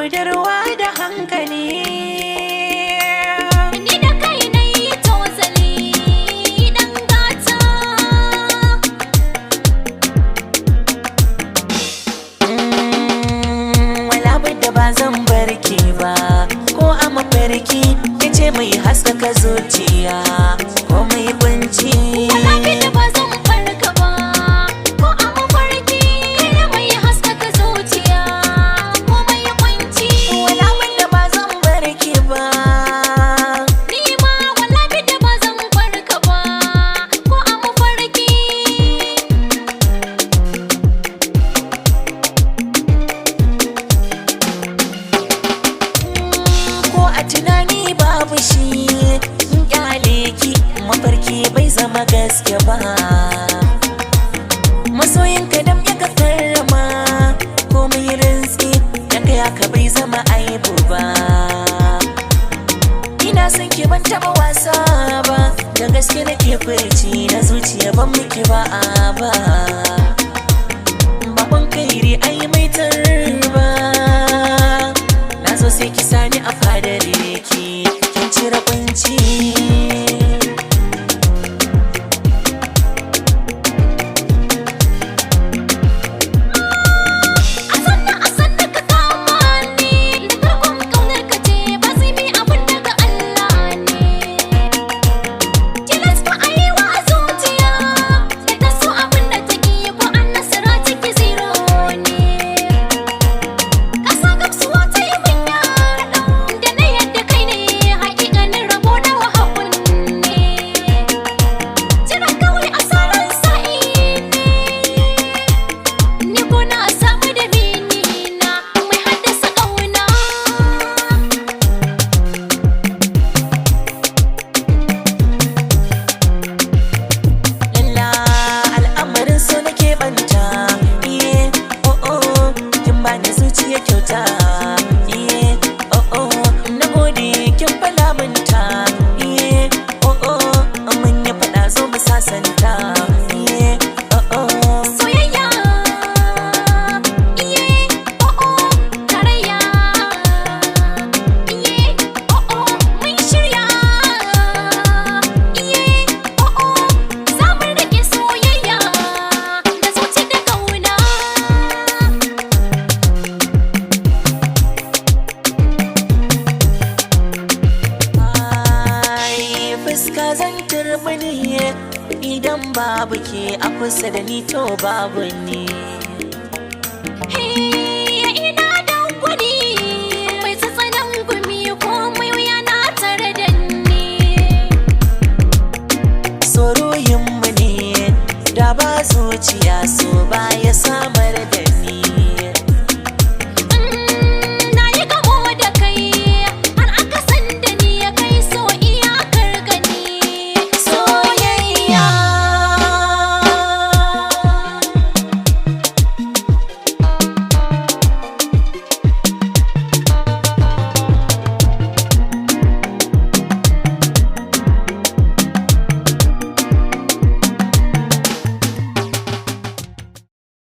budurwa da hankali. Ni da kai na yi tozali dan gata. Wala da ba zan barki ba, ko a mafarki kace mai haskaka zuciya ko mai kunci. Wala da ba zan farka ba, ko a mafarki kai mai haskaka zuciya ko mai kunci. Wala da ba zan barki ba, Ni ma wala da ba zan farka ba, ko a mafarki. ko a tunani babu shi. In kyale ki mafarki bai zama gaske ba. Masoyinka dam ya ka karrama, komai rinski da kai haka bai zama aibu ba. Ina son ki ban taba wasa ba, da gaske nake furci na zuciya ban miki ba a ba. Baban kairi ai mai tarba, na zo sai ki sani a fadar ki, kin cire kunci. A sanna ka kama ni, da karkon kaunar ka ce ba zai mi abin daga Allah ne. Tilasta a yi wa zuciya, da ta so abin da ta yi ko an nasara ciki zero ne. Ƙasa gamsuwa ta yi min yaɗo, da na yadda kai ne haƙiƙanin rabo na wahakun ne. Jiran kawai asarar sa'i ne, ni ko na samu da menina mai haddasa ƙauna. Lalla al'amarin so nake banta, iye oh oh, kin bani zuciya kyauta, iye oh oh, na gode kin fala minta, iye oh oh, mun yi faɗa zo mu sasanta, iye oh oh. Soyayya, iye o'o, tarayya, iye o'o, mun shirya, iye o'o, za mu rage soyayya da zuci da ƙauna. Ai, fuska zan turbini idan babu ke a kusa da ni to babu ni.